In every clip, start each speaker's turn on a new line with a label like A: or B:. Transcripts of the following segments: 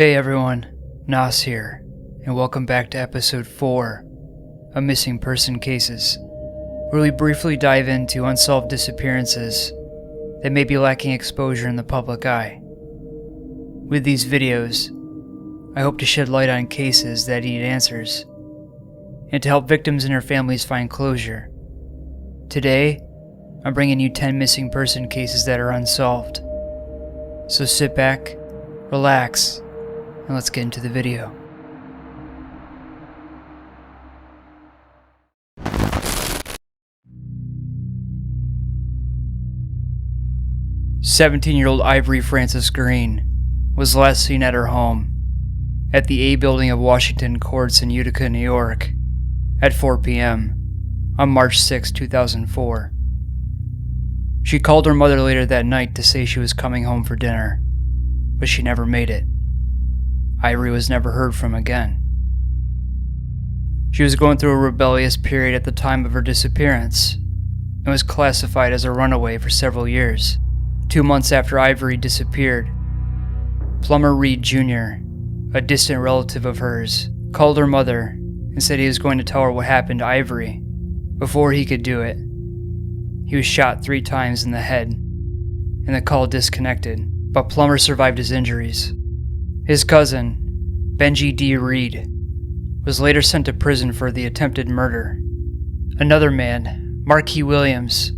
A: Hey everyone, Nas here, and welcome back to episode 4 of Missing Person Cases, where we briefly dive into unsolved disappearances that may be lacking exposure in the public eye. With these videos, I hope to shed light on cases that need answers, and to help victims and their families find closure. Today, I'm bringing you 10 missing person cases that are unsolved. So sit back, relax, and let's get into the video. "17-year-old Ivory Frances Green was last seen at her home at the A building of Washington Courts in Utica, New York at 4 p.m. on March 6, 2004. She called her mother later that night to say she was coming home for dinner, but she never made it. Ivory was never heard from again. She was going through a rebellious period at the time of her disappearance and was classified as a runaway for several years. 2 months after Ivory disappeared, Plummer Reed Jr., a distant relative of hers, called her mother and said he was going to tell her what happened to Ivory. Before he could do it, he was shot 3 times in the head, and the call disconnected, but Plummer survived his injuries. His cousin, Benji D. Reed, was later sent to prison for the attempted murder. Another man, Marquis Williams,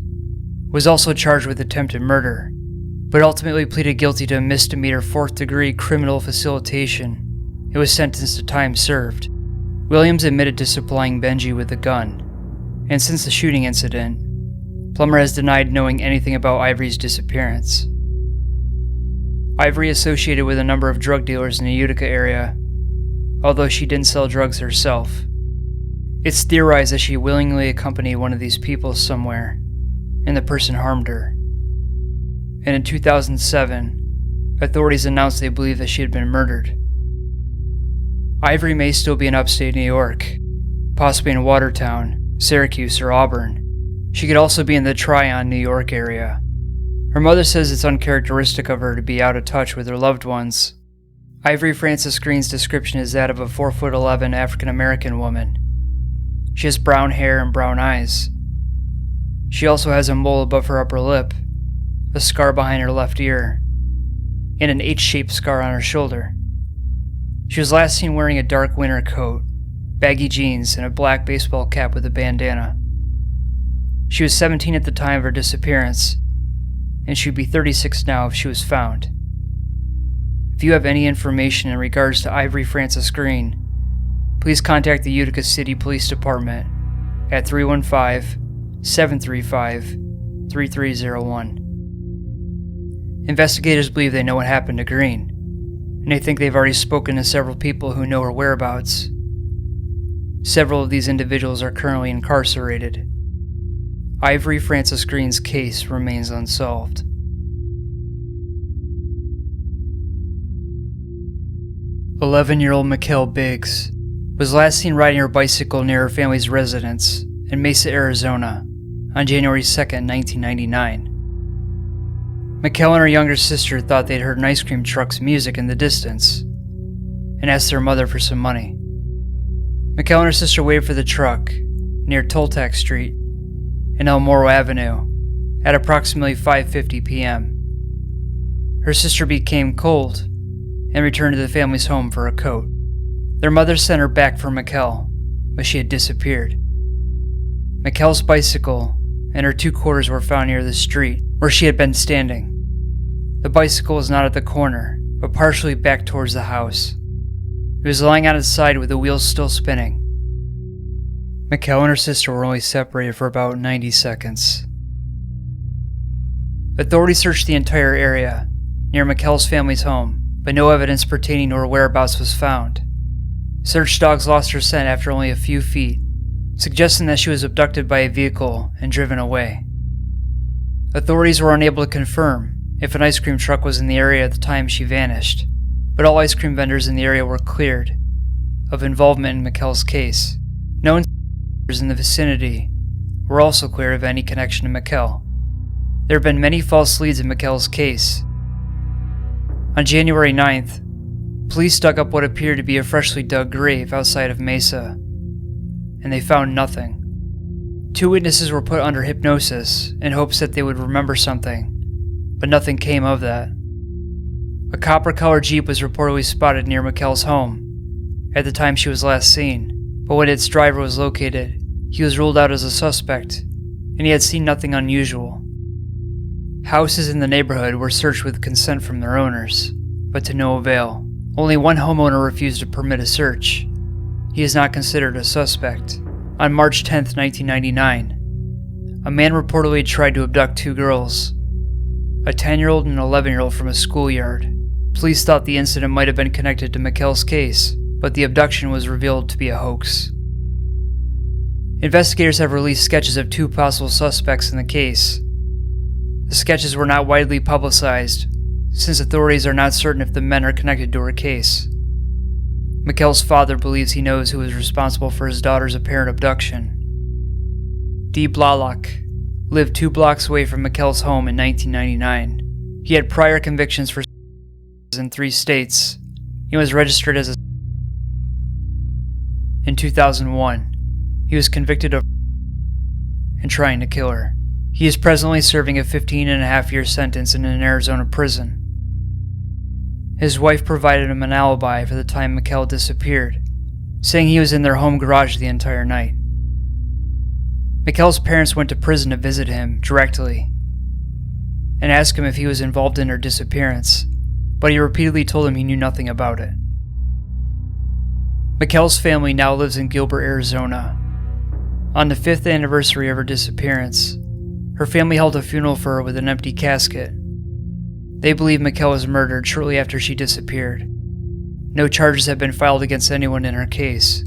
A: was also charged with attempted murder, but ultimately pleaded guilty to a misdemeanor 4th-degree criminal facilitation and was sentenced to time served. Williams admitted to supplying Benji with a gun, and since the shooting incident, Plummer has denied knowing anything about Ivory's disappearance. Ivory associated with a number of drug dealers in the Utica area, although she didn't sell drugs herself. It's theorized that she willingly accompanied one of these people somewhere, and the person harmed her. And in 2007, authorities announced they believed that she had been murdered. Ivory may still be in upstate New York, possibly in Watertown, Syracuse, or Auburn. She could also be in the Tryon, New York area. Her mother says it's uncharacteristic of her to be out of touch with her loved ones. Ivory Frances Green's description is that of a 4'11" African-American woman. She has brown hair and brown eyes. She also has a mole above her upper lip, a scar behind her left ear, and an H-shaped scar on her shoulder. She was last seen wearing a dark winter coat, baggy jeans, and a black baseball cap with a bandana. She was 17 at the time of her disappearance, and she would be 36 now if she was found. If you have any information in regards to Ivory Frances Green, please contact the Utica City Police Department at 315-735-3301. Investigators believe they know what happened to Green, and they think they've already spoken to several people who know her whereabouts. Several of these individuals are currently incarcerated. Ivory Frances Green's case remains unsolved. "11-year-old Mikayla Biggs was last seen riding her bicycle near her family's residence in Mesa, Arizona on January 2, 1999. Mikayla and her younger sister thought they'd heard an ice cream truck's music in the distance and asked their mother for some money. Mikayla and her sister waited for the truck near Toltec Street and El Morro Avenue at approximately 5:50 p.m. Her sister became cold and returned to the family's home for a coat. Their mother sent her back for Mikayla, but she had disappeared. Mikayla's bicycle and her 2 quarters were found near the street where she had been standing. The bicycle was not at the corner, but partially back towards the house. It was lying on its side with the wheels still spinning. Mikayla and her sister were only separated for about 90 seconds. Authorities searched the entire area near Mikayla's family's home, but no evidence pertaining to her whereabouts was found. Search dogs lost her scent after only a few feet, suggesting that she was abducted by a vehicle and driven away. Authorities were unable to confirm if an ice cream truck was in the area at the time she vanished, but all ice cream vendors in the area were cleared of involvement in Mikayla's case. Known in the vicinity were also cleared of any connection to Mikayla. There have been many false leads in Mikayla's case. On January 9th, Police dug up what appeared to be a freshly dug grave outside of Mesa, and they found nothing. 2 witnesses were put under hypnosis in hopes that they would remember something, but nothing came of that. A copper-colored Jeep was reportedly spotted near Mikayla's home at the time she was last seen, but when its driver was located, he was ruled out as a suspect, and he had seen nothing unusual. Houses in the neighborhood were searched with consent from their owners, but to no avail. Only one homeowner refused to permit a search. He is not considered a suspect. On March 10, 1999, a man reportedly tried to abduct 2 girls, a 10-year-old and an 11-year-old, from a schoolyard. Police thought the incident might have been connected to Mikayla's case, but the abduction was revealed to be a hoax. Investigators have released sketches of 2 possible suspects in the case. The sketches were not widely publicized, since authorities are not certain if the men are connected to her case. Mikayla's father believes he knows who was responsible for his daughter's apparent abduction. D. Blalock lived 2 blocks away from Mikayla's home in 1999. He had prior convictions for in 3 states. He was registered as a... In 2001, he was convicted of and trying to kill her. He is presently serving a 15.5-year sentence in an Arizona prison. His wife provided him an alibi for the time Mikayla disappeared, saying he was in their home garage the entire night. Mikayla's parents went to prison to visit him directly and asked him if he was involved in her disappearance, but he repeatedly told them he knew nothing about it. Mikayla's family now lives in Gilbert, Arizona. On the 5th anniversary of her disappearance, her family held a funeral for her with an empty casket. They believe Mikayla was murdered shortly after she disappeared. No charges have been filed against anyone in her case.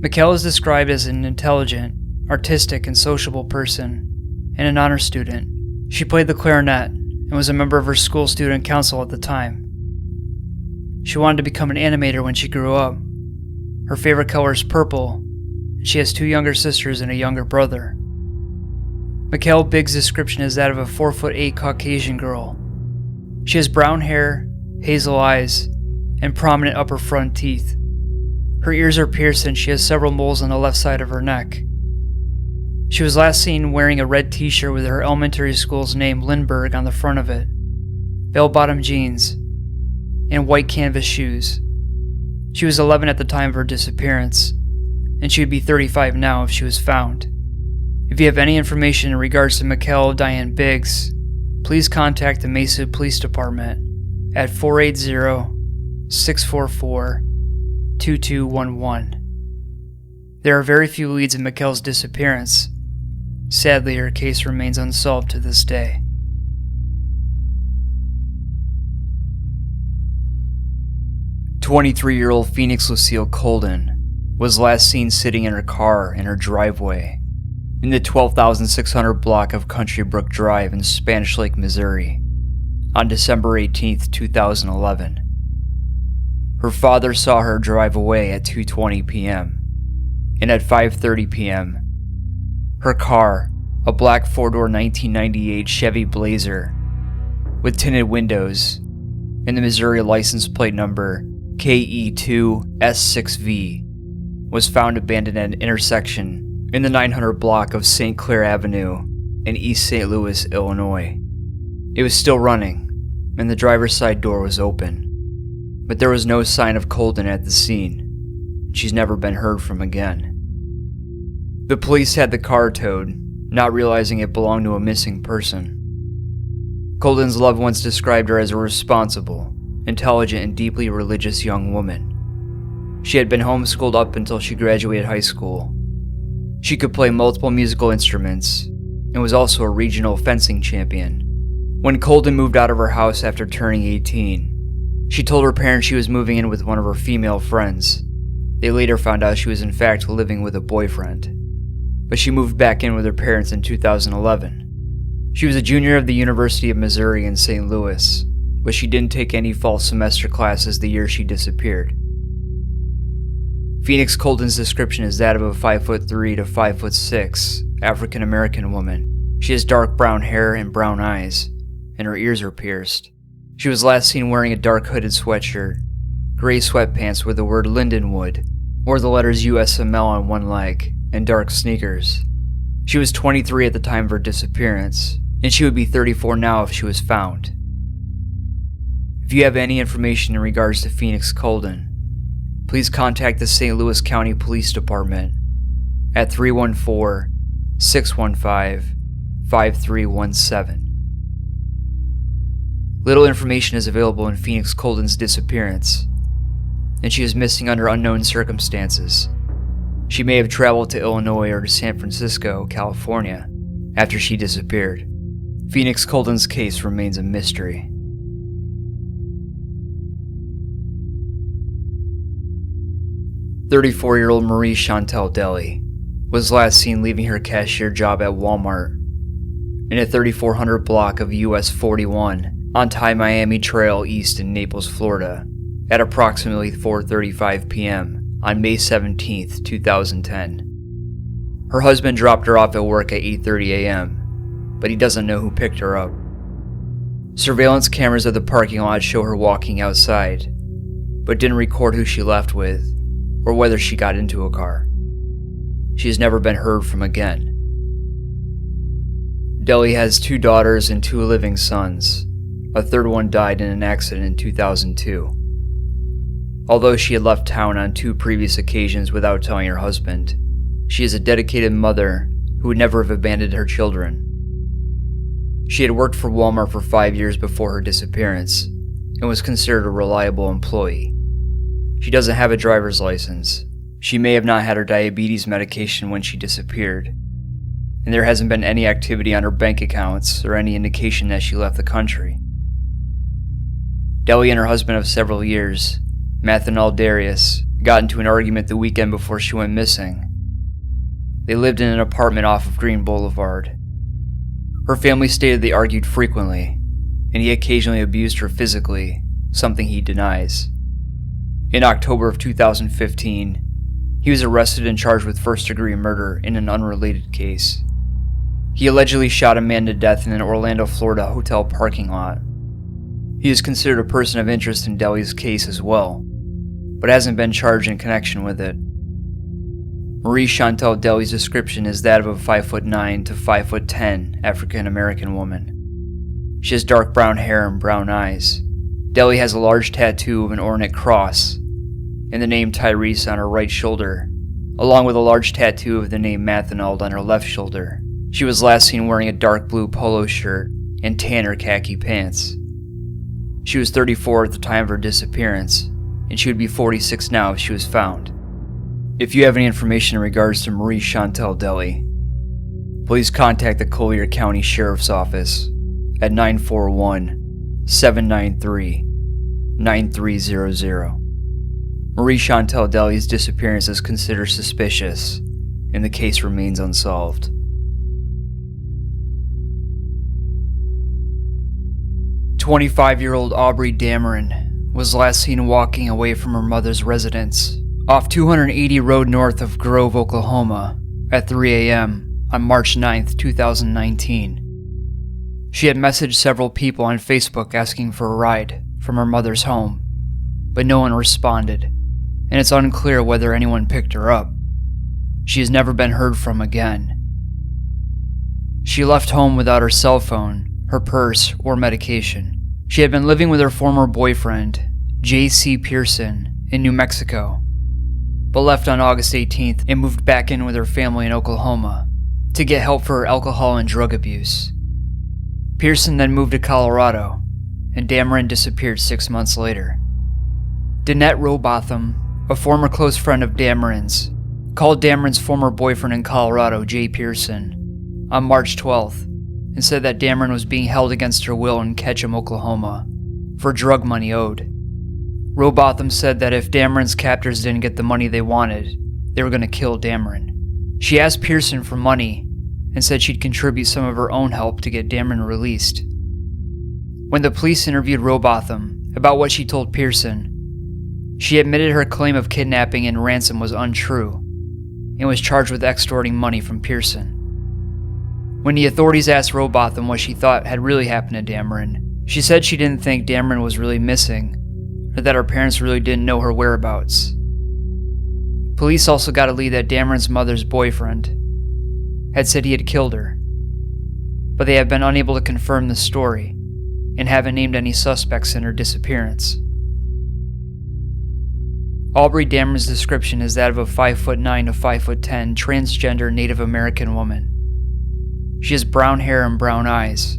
A: Mikayla is described as an intelligent, artistic, and sociable person, and an honor student. She played the clarinet and was a member of her school student council at the time. She wanted to become an animator when she grew up. Her favorite color is purple, and she has 2 younger sisters and a younger brother. Mikayla Biggs' description is that of a 4'8" Caucasian girl. She has brown hair, hazel eyes, and prominent upper front teeth. Her ears are pierced and she has several moles on the left side of her neck. She was last seen wearing a red t-shirt with her elementary school's name Lindbergh on the front of it, bell-bottom jeans, and white canvas shoes. She was 11 at the time of her disappearance, and she would be 35 now if she was found. If you have any information in regards to Mikayla Diane Biggs, please contact the Mesa Police Department at 480-644-2211. There are very few leads in Mikayla's disappearance. Sadly, her case remains unsolved to this day. "23-year-old Phoenix Lucille Colden was last seen sitting in her car in her driveway in the 12,600 block of Country Brook Drive in Spanish Lake, Missouri, on December 18, 2011. Her father saw her drive away at 2:20 p.m., and at 5:30 p.m., her car, a black 4-door 1998 Chevy Blazer with tinted windows and the Missouri license plate number KE2S6V, was found abandoned at an intersection in the 900 block of St. Clair Avenue in East St. Louis, Illinois. It was still running, and the driver's side door was open, but there was no sign of Colden at the scene. She's never been heard from again. The police had the car towed, not realizing it belonged to a missing person. Colden's loved ones described her as a responsible, intelligent, and deeply religious young woman. She had been homeschooled up until she graduated high school. She could play multiple musical instruments and was also a regional fencing champion. When Colden moved out of her house after turning 18, she told her parents she was moving in with one of her female friends. They later found out she was in fact living with a boyfriend, but she moved back in with her parents in 2011. She was a junior of the University of Missouri in St. Louis, but she didn't take any fall semester classes the year she disappeared. Phoenix Colden's description is that of a 5'3" to 5'6" African American woman. She has dark brown hair and brown eyes, and her ears are pierced. She was last seen wearing a dark hooded sweatshirt, gray sweatpants with the word Lindenwood, or the letters USML on one leg, and dark sneakers. She was 23 at the time of her disappearance, and she would be 34 now if she was found. If you have any information in regards to Phoenix Colden, please contact the St. Louis County Police Department at 314-615-5317. Little information is available in Phoenix Colden's disappearance, and she is missing under unknown circumstances. She may have traveled to Illinois or to San Francisco, California, after she disappeared. Phoenix Colden's case remains a mystery. "34-year-old Marie Chantal Deli was last seen leaving her cashier job at Walmart in a 3400 block of US 41 on Thai Miami Trail East in Naples, Florida, at approximately 4:35 p.m. on May 17, 2010. Her husband dropped her off at work at 8:30 a.m., but he doesn't know who picked her up. Surveillance cameras of the parking lot show her walking outside, but didn't record who she left with or whether she got into a car. She has never been heard from again. Deli has 2 daughters and 2 living sons. A third one died in an accident in 2002. Although she had left town on 2 previous occasions without telling her husband, she is a dedicated mother who would never have abandoned her children. She had worked for Walmart for 5 years before her disappearance and was considered a reliable employee. She doesn't have a driver's license. She may have not had her diabetes medication when she disappeared, and there hasn't been any activity on her bank accounts or any indication that she left the country. Deli and her husband of several years, Mathanal Darius, got into an argument the weekend before she went missing. They lived in an apartment off of Green Boulevard. Her family stated they argued frequently, and he occasionally abused her physically, something he denies. In October of 2015, he was arrested and charged with first-degree murder in an unrelated case. He allegedly shot a man to death in an Orlando, Florida hotel parking lot. He is considered a person of interest in Deli's case as well, but hasn't been charged in connection with it. Marie Chantal Deli's description is that of a 5'9" to 5'10" African-American woman. She has dark brown hair and brown eyes. Deli has a large tattoo of an ornate cross and the name Tyrese on her right shoulder, along with a large tattoo of the name Mathanald on her left shoulder. She was last seen wearing a dark blue polo shirt and tan or khaki pants. She was 34 at the time of her disappearance, and she would be 46 now if she was found. If you have any information in regards to Marie Chantal Deli, please contact the Collier County Sheriff's Office at 941-793-9300. Marie Chantal Deli's disappearance is considered suspicious, and the case remains unsolved. "25-year-old Aubry Dameron was last seen walking away from her mother's residence off 280 Road north of Grove, Oklahoma at 3 a.m. on March 9, 2019. She had messaged several people on Facebook asking for a ride from her mother's home, but no one responded, and it's unclear whether anyone picked her up. She has never been heard from again. She left home without her cell phone, her purse, or medication. She had been living with her former boyfriend, J.C. Pearson, in New Mexico, but left on August 18th and moved back in with her family in Oklahoma to get help for her alcohol and drug abuse. Pearson then moved to Colorado, and Dameron disappeared 6 months later. Danette Robotham, a former close friend of Dameron's, called Dameron's former boyfriend in Colorado, Jay Pearson, on March 12th and said that Dameron was being held against her will in Ketchum, Oklahoma, for drug money owed. Robotham said that if Dameron's captors didn't get the money they wanted, they were going to kill Dameron. She asked Pearson for money and said she'd contribute some of her own help to get Dameron released. When the police interviewed Robotham about what she told Pearson, she admitted her claim of kidnapping and ransom was untrue and was charged with extorting money from Pearson. When the authorities asked Robotham what she thought had really happened to Dameron, She said she didn't think Dameron was really missing, or that her parents really didn't know her whereabouts. Police also got a lead that Dameron's mother's boyfriend had said he had killed her, but they have been unable to confirm the story and haven't named any suspects in her disappearance. Aubry Dameron's description is that of a 5'9" to 5'10" transgender Native American woman. She has brown hair and brown eyes.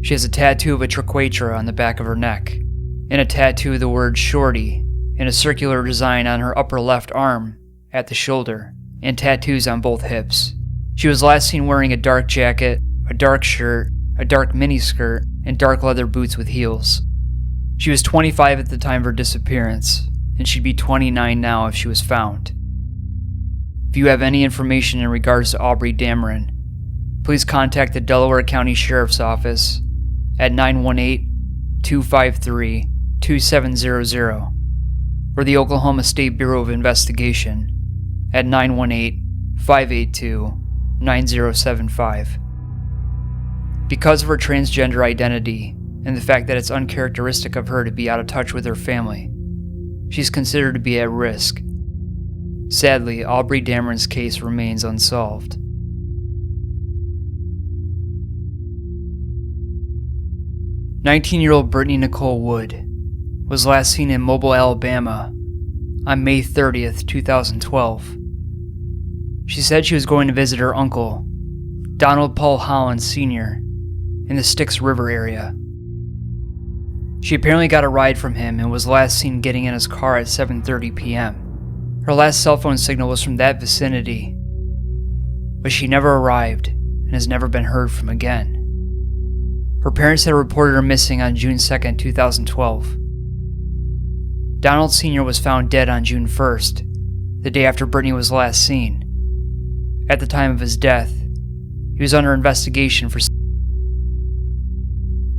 A: She has a tattoo of a triquetra on the back of her neck, and a tattoo of the word shorty in a circular design on her upper left arm at the shoulder, and tattoos on both hips. She was last seen wearing a dark jacket, a dark shirt, a dark miniskirt, and dark leather boots with heels. She was 25 at the time of her disappearance, and she'd be 29 now if she was found. If you have any information in regards to Aubry Dameron, please contact the Delaware County Sheriff's Office at 918-253-2700 or the Oklahoma State Bureau of Investigation at 918-582-9075. Because of her transgender identity and the fact that it's uncharacteristic of her to be out of touch with her family, she's considered to be at risk. Sadly, Aubry Dameron's case remains unsolved. 19-year-old Brittany Nicole Wood was last seen in Mobile, Alabama on May 30th, 2012. She said she was going to visit her uncle, Donald Paul Holland Sr., in the Styx River area. She apparently got a ride from him and was last seen getting in his car at 7:30 p.m. Her last cell phone signal was from that vicinity, but she never arrived and has never been heard from again. Her parents had reported her missing on June 2nd, 2012. Donald Sr. was found dead on June 1st, the day after Brittany was last seen. At the time of his death, he was under investigation for...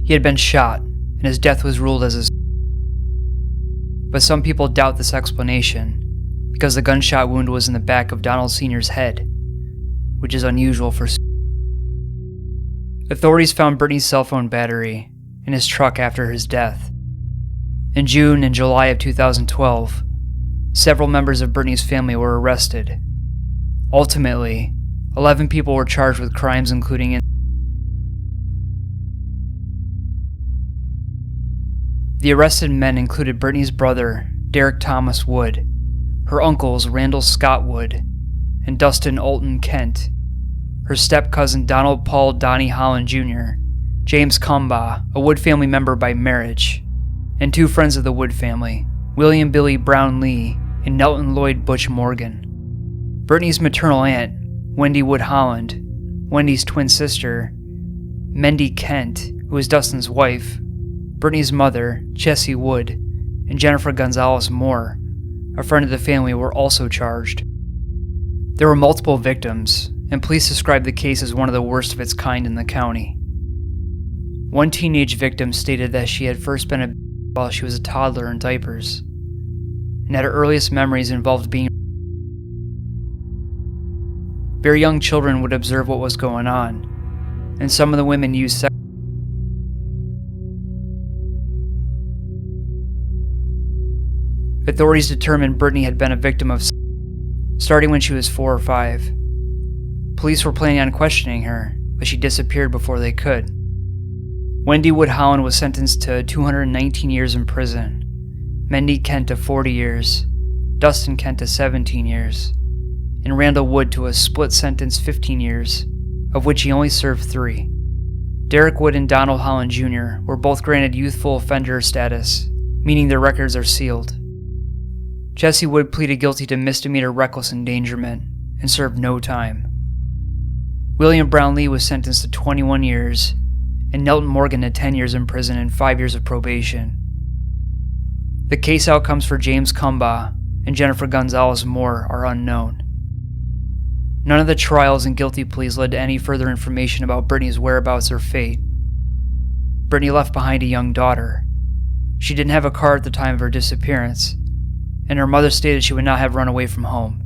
A: He had been shot, and his death was ruled as a... But some people doubt this explanation, because the gunshot wound was in the back of Donald Sr.'s head, which is unusual for... Authorities found Brittany's cell phone battery in his truck after his death. In June and July of 2012, several members of Brittany's family were arrested. Ultimately, 11 people were charged with crimes including The arrested men included Brittany's brother, Derek Thomas Wood, her uncles Randall Scott Wood and Dustin Alton Kent, her step-cousin Donald Paul Donnie Holland Jr., James Combaugh, a Wood family member by marriage, and two friends of the Wood family, William Billy Brown Lee and Nelton Lloyd Butch Morgan. Brittany's maternal aunt, Wendy Wood Holland, Wendy's twin sister, Mendy Kent, who was Dustin's wife, Brittany's mother, Jessie Wood, and Jennifer Gonzalez Moore, a friend of the family, were also charged. There were multiple victims, and police described the case as one of the worst of its kind in the county. One teenage victim stated that she had first been abused while she was a toddler in diapers, and that her earliest memories involved being... Very young children would observe what was going on, and some of the women used sex. Authorities determined Brittany had been a victim of starting when she was 4 or 5. Police were planning on questioning her, but she disappeared before they could. Wendy Wood Holland was sentenced to 219 years in prison, Mendy Kent to 40 years, Dustin Kent to 17 years, and Randall Wood to a split sentence 15 years, of which he only served 3. Derek Wood and Donald Holland Jr. were both granted youthful offender status, meaning their records are sealed. Jessie Wood pleaded guilty to misdemeanor reckless endangerment and served no time. William Brown Lee was sentenced to 21 years, and Nelton Morgan to 10 years in prison and 5 years of probation. The case outcomes for James Combaugh and Jennifer Gonzalez Moore are unknown. None of the trials and guilty pleas led to any further information about Brittany's whereabouts or fate. Brittany left behind a young daughter. She didn't have a car at the time of her disappearance, and her mother stated she would not have run away from home.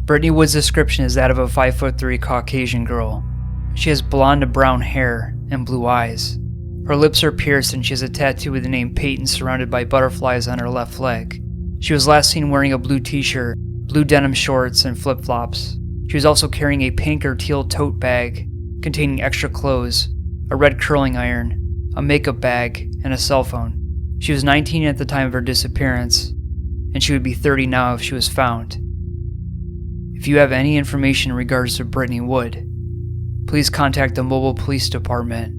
A: Brittany Wood's description is that of a 5'3" Caucasian girl. She has blonde to brown hair and blue eyes. Her lips are pierced and she has a tattoo with the name Peyton surrounded by butterflies on her left leg. She was last seen wearing a blue t-shirt, blue denim shorts, and flip-flops. She was also carrying a pink or teal tote bag containing extra clothes, a red curling iron, a makeup bag, and a cell phone. She was 19 at the time of her disappearance, and she would be 30 now if she was found. If you have any information in regards to Brittany Wood, please contact the Mobile Police Department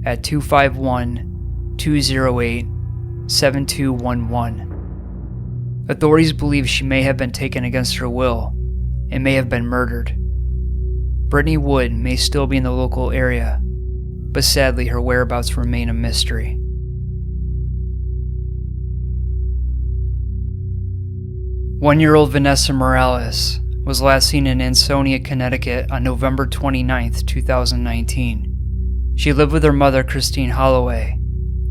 A: at 251-208-7211. Authorities believe she may have been taken against her will and may have been murdered. Brittany Wood may still be in the local area, but sadly her whereabouts remain a mystery. One-year-old Vanessa Morales was last seen in Ansonia, Connecticut on November 29, 2019. She lived with her mother, Christine Holloway,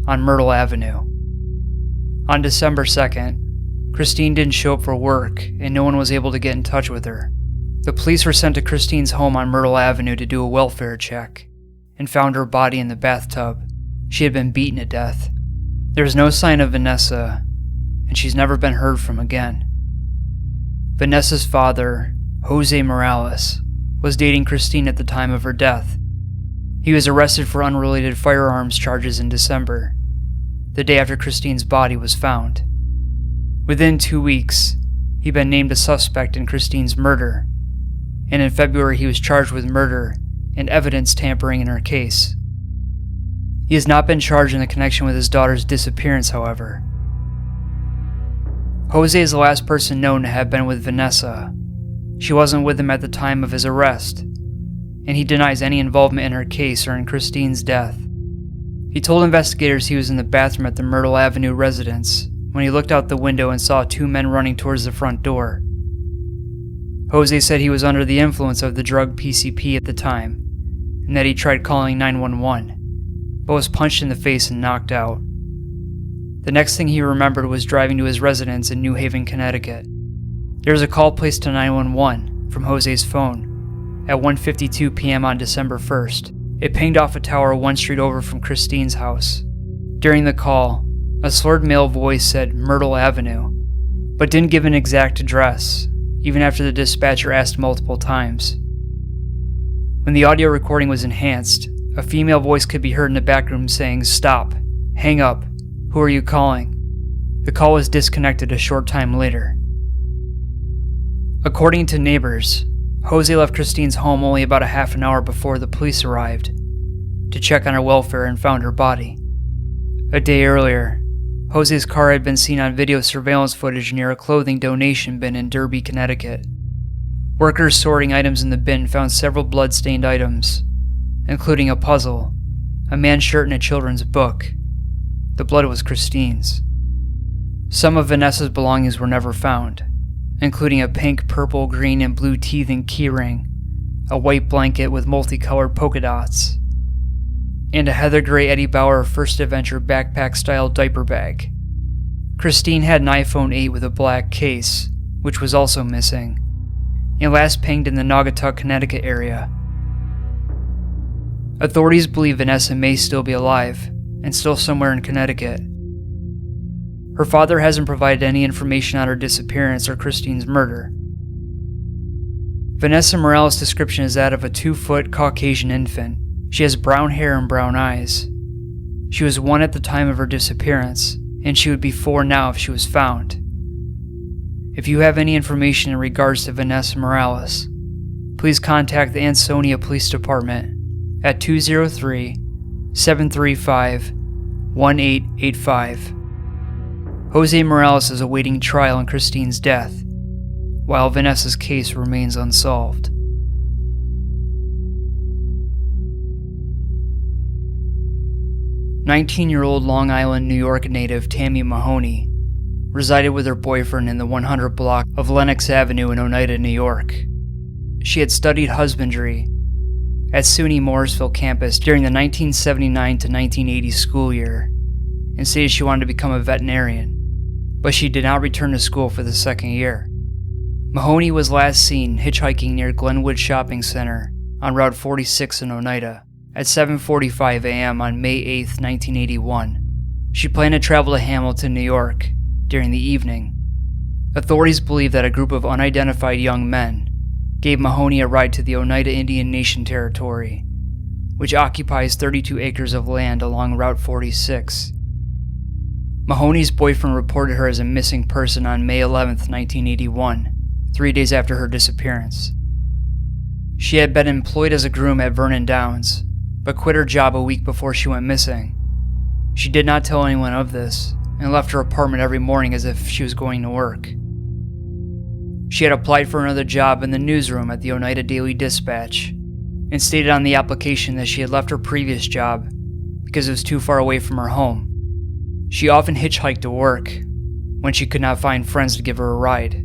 A: on Myrtle Avenue. On December 2nd, Christine didn't show up for work and no one was able to get in touch with her. The police were sent to Christine's home on Myrtle Avenue to do a welfare check and found her body in the bathtub. She had been beaten to death. There was no sign of Vanessa, and she's never been heard from again. Vanessa's father, Jose Morales, was dating Christine at the time of her death. He was arrested for unrelated firearms charges in December, the day after Christine's body was found. Within 2 weeks, he'd been named a suspect in Christine's murder, and in February he was charged with murder and evidence tampering in her case. He has not been charged in the connection with his daughter's disappearance, however. Jose is the last person known to have been with Vanessa. She wasn't with him at the time of his arrest, and he denies any involvement in her case or in Christine's death. He told investigators he was in the bathroom at the Myrtle Avenue residence when he looked out the window and saw two men running towards the front door. Jose said he was under the influence of the drug PCP at the time, and that he tried calling 911, but was punched in the face and knocked out. The next thing he remembered was driving to his residence in New Haven, Connecticut. There was a call placed to 911 from Jose's phone at 1:52 p.m. on December 1st. It pinged off a tower 1 street over from Christine's house. During the call, a slurred male voice said Myrtle Avenue, but didn't give an exact address, even after the dispatcher asked multiple times. When the audio recording was enhanced, a female voice could be heard in the back room saying, "Stop, hang up, who are you calling?" The call was disconnected a short time later. According to neighbors, Jose left Christine's home only about a half an hour before the police arrived to check on her welfare and found her body. A day earlier, Jose's car had been seen on video surveillance footage near a clothing donation bin in Derby, Connecticut. Workers sorting items in the bin found several blood-stained items, including a puzzle, a man's shirt, and a children's book. The blood was Christine's. Some of Vanessa's belongings were never found, including a pink, purple, green, and blue teething keyring, a white blanket with multicolored polka dots, and a heather gray Eddie Bauer First Adventure backpack-style diaper bag. Christine had an iPhone 8 with a black case, which was also missing, and last pinged in the Naugatuck, Connecticut area. Authorities believe Vanessa may still be alive, and still somewhere in Connecticut. Her father hasn't provided any information on her disappearance or Christine's murder. Vanessa Morales' description is that of a 2-foot Caucasian infant. She has brown hair and brown eyes. She was 1 at the time of her disappearance, and she would be 4 now if she was found. If you have any information in regards to Vanessa Morales, please contact the Ansonia Police Department at 203-735-1885. Jose Morales is awaiting trial in Christine's death, while Vanessa's case remains unsolved. 19-year-old Long Island, New York native Tammy Mahoney resided with her boyfriend in the 100 block of Lenox Avenue in Oneida, New York. She had studied husbandry at SUNY Morrisville campus during the 1979 to 1980 school year and stated she wanted to become a veterinarian, but she did not return to school for the second year. Mahoney was last seen hitchhiking near Glenwood Shopping Center on Route 46 in Oneida At 7:45 a.m. on May 8, 1981, she planned to travel to Hamilton, New York, during the evening. Authorities believe that a group of unidentified young men gave Mahoney a ride to the Oneida Indian Nation Territory, which occupies 32 acres of land along Route 46. Mahoney's boyfriend reported her as a missing person on May 11, 1981, 3 days after her disappearance. She had been employed as a groom at Vernon Downs, but quit her job a week before she went missing. She did not tell anyone of this, and left her apartment every morning as if she was going to work. She had applied for another job in the newsroom at the Oneida Daily Dispatch, and stated on the application that she had left her previous job because it was too far away from her home. She often hitchhiked to work when she could not find friends to give her a ride.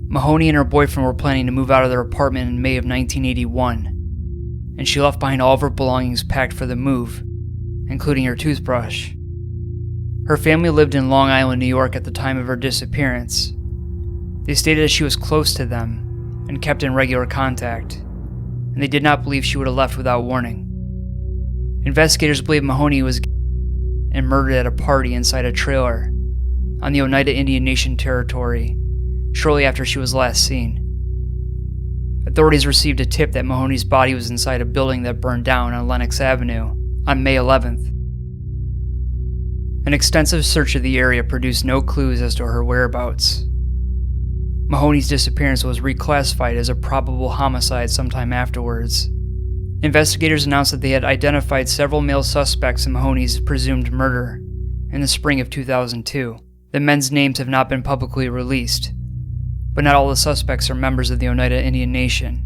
A: Mahoney and her boyfriend were planning to move out of their apartment in May of 1981, and she left behind all of her belongings packed for the move, including her toothbrush. Her family lived in Long Island, New York at the time of her disappearance. They stated that she was close to them and kept in regular contact, and they did not believe she would have left without warning. Investigators believe Mahoney was and murdered at a party inside a trailer on the Oneida Indian Nation Territory shortly after she was last seen. Authorities received a tip that Mahoney's body was inside a building that burned down on Lenox Avenue on May 11th. An extensive search of the area produced no clues as to her whereabouts. Mahoney's disappearance was reclassified as a probable homicide sometime afterwards. Investigators announced that they had identified several male suspects in Mahoney's presumed murder in the spring of 2002. The men's names have not been publicly released, but not all the suspects are members of the Oneida Indian Nation.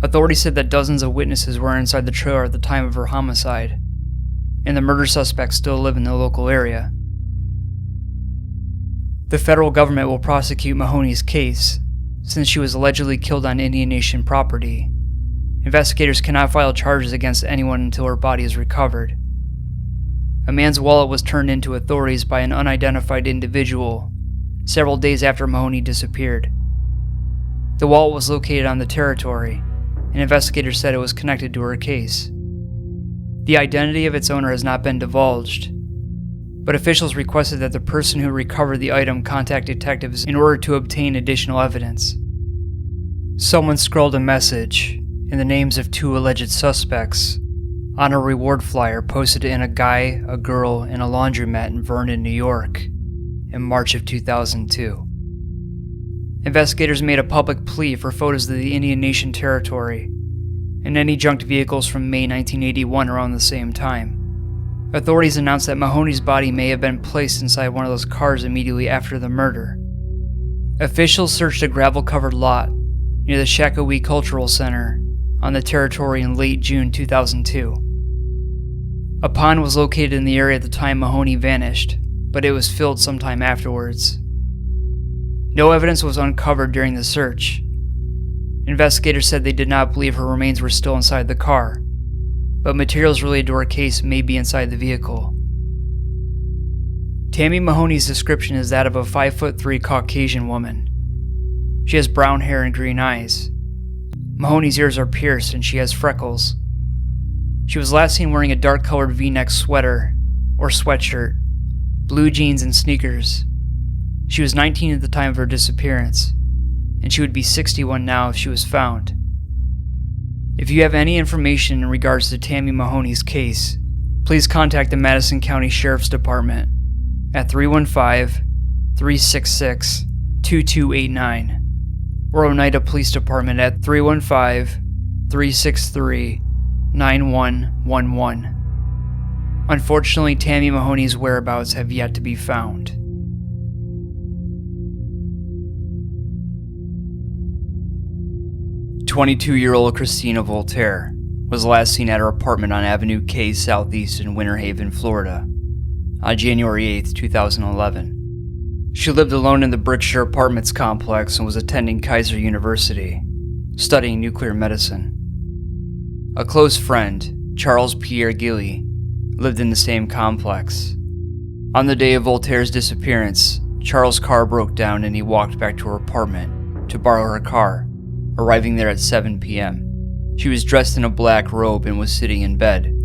A: Authorities said that dozens of witnesses were inside the trailer at the time of her homicide, and the murder suspects still live in the local area. The federal government will prosecute Mahoney's case, since she was allegedly killed on Indian Nation property. Investigators cannot file charges against anyone until her body is recovered. A man's wallet was turned in to authorities by an unidentified individual several days after Mahoney disappeared. The wallet was located on the territory, and investigators said it was connected to her case. The identity of its owner has not been divulged, but officials requested that the person who recovered the item contact detectives in order to obtain additional evidence. Someone scrawled a message in the names of 2 alleged suspects on a reward flyer posted in a guy, a girl, and a laundromat in Vernon, New York in March of 2002. Investigators made a public plea for photos of the Indian Nation Territory and any junked vehicles from May 1981 around the same time. Authorities announced that Mahoney's body may have been placed inside one of those cars immediately after the murder. Officials searched a gravel-covered lot near the Shakowee Cultural Center on the territory in late June 2002. A pond was located in the area at the time Mahoney vanished, but it was filled sometime afterwards. No evidence was uncovered during the search. Investigators said they did not believe her remains were still inside the car, but materials related to her case may be inside the vehicle. Tammy Mahoney's description is that of a 5'3" Caucasian woman. She has brown hair and green eyes. Mahoney's ears are pierced and she has freckles. She was last seen wearing a dark-colored V-neck sweater or sweatshirt, blue jeans and sneakers. She was 19 at the time of her disappearance, and she would be 61 now if she was found. If you have any information in regards to Tammy Mahoney's case, please contact the Madison County Sheriff's Department at 315-366-2289 or Oneida Police Department at 315-363-9111. Unfortunately, Tammy Mahoney's whereabouts have yet to be found. "22-year-old Christina Voltaire was last seen at her apartment on Avenue K Southeast in Winter Haven, Florida, on January 8, 2011. She lived alone in the Brickshire Apartments complex and was attending Kaiser University, studying nuclear medicine. A close friend, Charles Pierre Gilly, lived in the same complex. On the day of Voltaire's disappearance, Charles' car broke down and he walked back to her apartment to borrow her car, arriving there at 7 p.m. She was dressed in a black robe and was sitting in bed,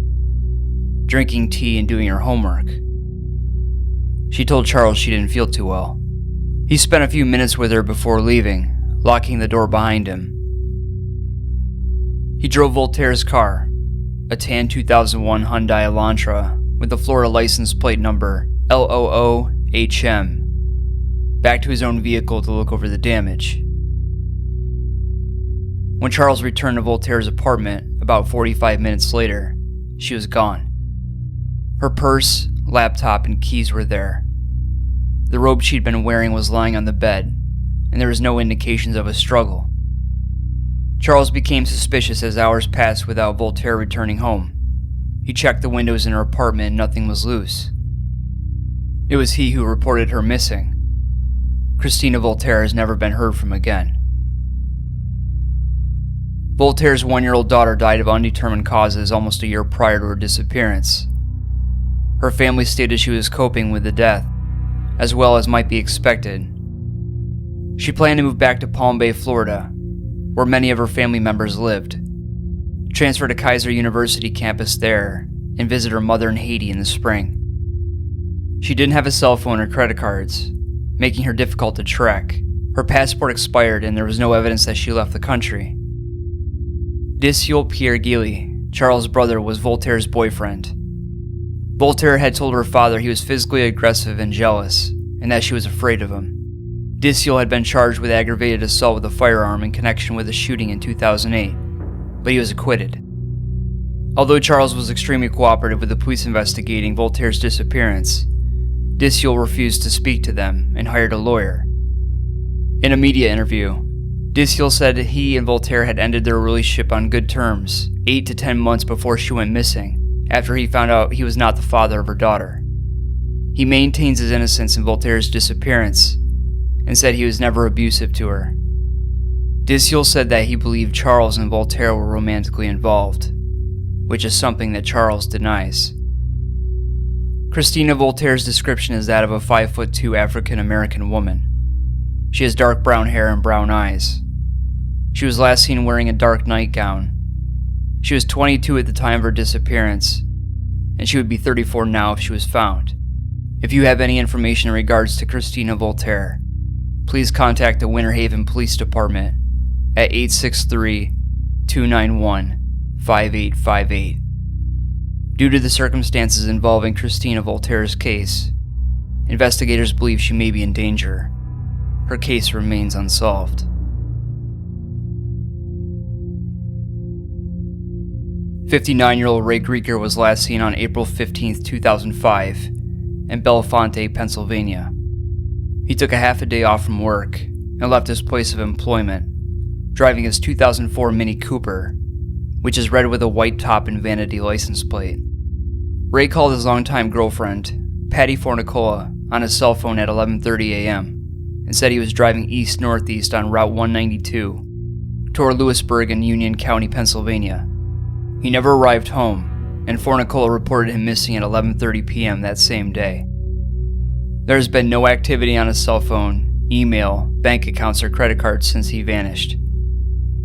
A: drinking tea and doing her homework. She told Charles she didn't feel too well. He spent a few minutes with her before leaving, locking the door behind him. He drove Voltaire's car, a tan 2001 Hyundai Elantra with the Florida license plate number LOOHM, back to his own vehicle to look over the damage. When Charles returned to Voltaire's apartment about 45 minutes later, she was gone. Her purse, laptop, and keys were there. The robe she'd been wearing was lying on the bed, and there was no indications of a struggle. Charles became suspicious as hours passed without Voltaire returning home. He checked the windows in her apartment and nothing was loose. It was he who reported her missing. Christina Voltaire has never been heard from again. Voltaire's 1-year-old daughter died of undetermined causes almost a year prior to her disappearance. Her family stated she was coping with the death, as well as might be expected. She planned to move back to Palm Bay, Florida, where many of her family members lived, transfer to Kaiser University campus there, and visit her mother in Haiti in the spring. She didn't have a cell phone or credit cards, making her difficult to track. Her passport expired and there was no evidence that she left the country. Disciol Pierre Gilly, Charles' brother, was Voltaire's boyfriend. Voltaire had told her father he was physically aggressive and jealous, and that she was afraid of him. Disciol had been charged with aggravated assault with a firearm in connection with a shooting in 2008, but he was acquitted. Although Charles was extremely cooperative with the police investigating Voltaire's disappearance, Disciol refused to speak to them and hired a lawyer. In a media interview, Disciol said that he and Voltaire had ended their relationship on good terms 8 to 10 months before she went missing, after he found out he was not the father of her daughter. He maintains his innocence in Voltaire's disappearance and said he was never abusive to her. Disciol said that he believed Charles and Voltaire were romantically involved, which is something that Charles denies. Christina Voltaire's description is that of a 5'2" African-American woman. She has dark brown hair and brown eyes. She was last seen wearing a dark nightgown. She was 22 at the time of her disappearance, and she would be 34 now if she was found. If you have any information in regards to Christina Voltaire, please contact the Winter Haven Police Department at 863-291-5858. Due to the circumstances involving Christina Voltaire's case, investigators believe she may be in danger. Her case remains unsolved. 59-year-old Ray Grieger was last seen on April 15, 2005, in Bellefonte, Pennsylvania. He took a half a day off from work and left his place of employment, driving his 2004 Mini Cooper, which is red with a white top and vanity license plate. Ray called his longtime girlfriend, Patty Fornicola, on his cell phone at 11:30 a.m. and said he was driving east-northeast on Route 192 toward Lewisburg in Union County, Pennsylvania. He never arrived home, and Fornicola reported him missing at 11:30 p.m. that same day. There has been no activity on his cell phone, email, bank accounts, or credit cards since he vanished.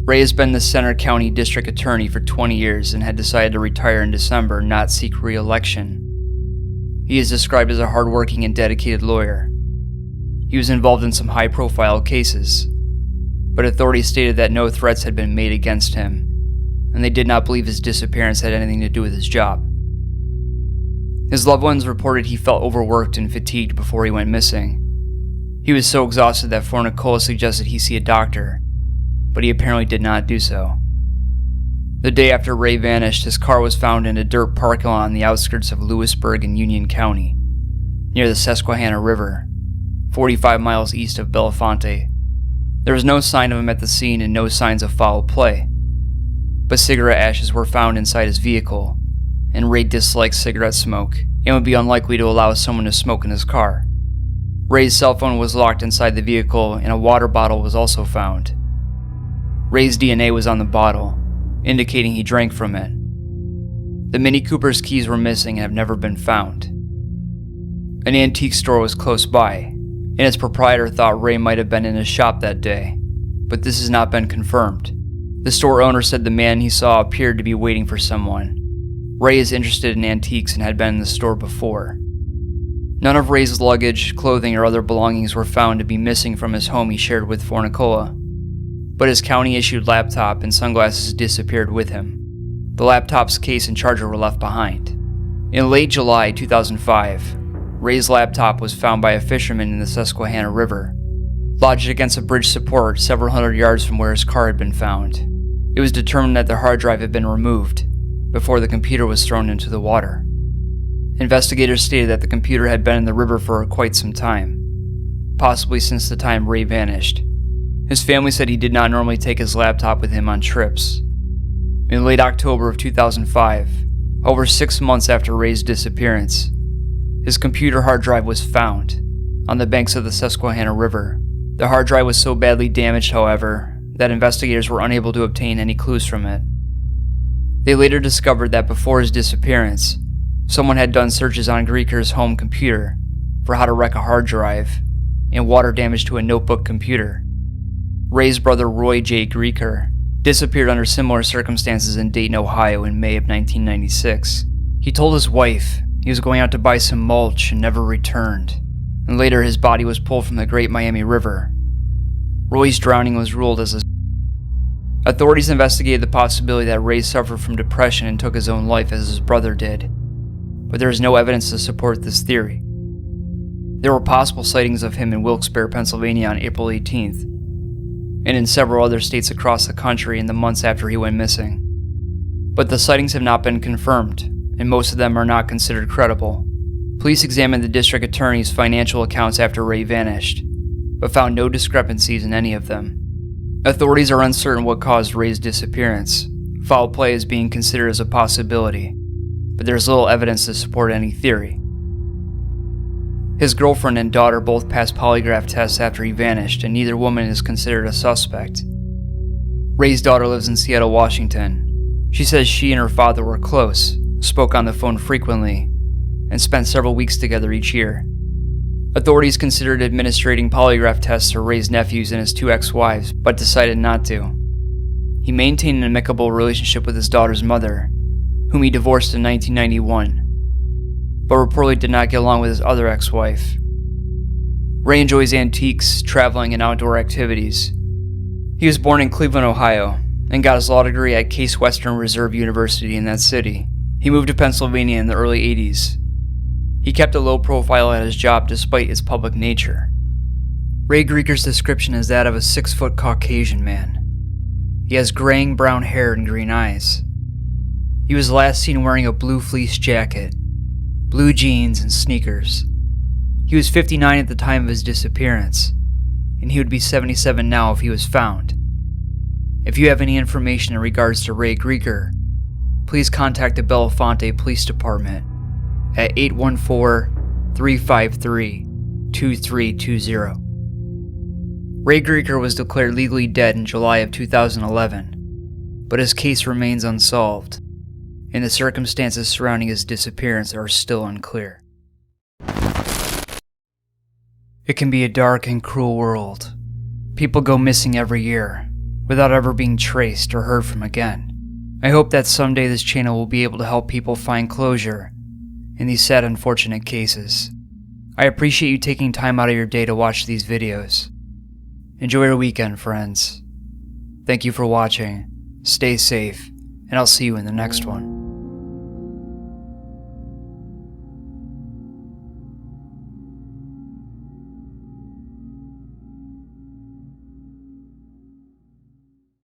A: Ray has been the Center County District Attorney for 20 years and had decided to retire in December and not seek re-election. He is described as a hardworking and dedicated lawyer. He was involved in some high-profile cases, but authorities stated that no threats had been made against him, and they did not believe his disappearance had anything to do with his job. His loved ones reported he felt overworked and fatigued before he went missing. He was so exhausted that Fornicola suggested he see a doctor, but he apparently did not do so. The day after Ray vanished, his car was found in a dirt parking lot on the outskirts of Lewisburg in Union County, near the Susquehanna River, 45 miles east of Bellefonte. There was no sign of him at the scene and no signs of foul play, but cigarette ashes were found inside his vehicle, and Ray dislikes cigarette smoke and would be unlikely to allow someone to smoke in his car. Ray's cell phone was locked inside the vehicle and a water bottle was also found. Ray's DNA was on the bottle, indicating he drank from it. The Mini Cooper's keys were missing and have never been found. An antique store was close by, and its proprietor thought Ray might have been in his shop that day, but this has not been confirmed. The store owner said the man he saw appeared to be waiting for someone. Ray is interested in antiques and had been in the store before. None of Ray's luggage, clothing, or other belongings were found to be missing from his home he shared with Fornicola, but his county-issued laptop and sunglasses disappeared with him. The laptop's case and charger were left behind. In late July 2005, Ray's laptop was found by a fisherman in the Susquehanna River, lodged against a bridge support several hundred yards from where his car had been found. It was determined that the hard drive had been removed before the computer was thrown into the water. Investigators stated that the computer had been in the river for quite some time, possibly since the time Ray vanished. His family said he did not normally take his laptop with him on trips. In late October of 2005, over 6 months after Ray's disappearance, his computer hard drive was found on the banks of the Susquehanna River. The hard drive was so badly damaged, however, that investigators were unable to obtain any clues from it. They later discovered that before his disappearance, someone had done searches on Grieker's home computer for how to wreck a hard drive and water damage to a notebook computer. Ray's brother Roy J. Grieker disappeared under similar circumstances in Dayton, Ohio in May of 1996. He told his wife he was going out to buy some mulch and never returned, and later his body was pulled from the Great Miami River. Roy's drowning was ruled as a... Authorities investigated the possibility that Ray suffered from depression and took his own life as his brother did, but there is no evidence to support this theory. There were possible sightings of him in Wilkes-Barre, Pennsylvania on April 18th, and in several other states across the country in the months after he went missing. But the sightings have not been confirmed, and most of them are not considered credible. Police examined the district attorney's financial accounts after Ray vanished, but found no discrepancies in any of them. Authorities are uncertain what caused Ray's disappearance. Foul play is being considered as a possibility, but there is little evidence to support any theory. His girlfriend and daughter both passed polygraph tests after he vanished, and neither woman is considered a suspect. Ray's daughter lives in Seattle, Washington. She says she and her father were close, spoke on the phone frequently, and spent several weeks together each year. Authorities considered administering polygraph tests to Ray's nephews and his 2 ex-wives, but decided not to. He maintained an amicable relationship with his daughter's mother, whom he divorced in 1991, but reportedly did not get along with his other ex-wife. Ray enjoys antiques, traveling, and outdoor activities. He was born in Cleveland, Ohio, and got his law degree at Case Western Reserve University in that city. He moved to Pennsylvania in the early 80s. He kept a low profile at his job despite its public nature. Ray Grieker's description is that of a 6-foot Caucasian man. He has graying brown hair and green eyes. He was last seen wearing a blue fleece jacket, blue jeans, and sneakers. He was 59 at the time of his disappearance, and he would be 77 now if he was found. If you have any information in regards to Ray Grieker, please contact the Bellefonte Police Department at 814-353-2320. Ray Grieker was declared legally dead in July of 2011, but his case remains unsolved, and the circumstances surrounding his disappearance are still unclear. It can be a dark and cruel world. People go missing every year, without ever being traced or heard from again. I hope that someday this channel will be able to help people find closure in these sad, unfortunate cases. I appreciate you taking time out of your day to watch these videos. Enjoy your weekend, friends. Thank you for watching, stay safe, and I'll see you in the next one.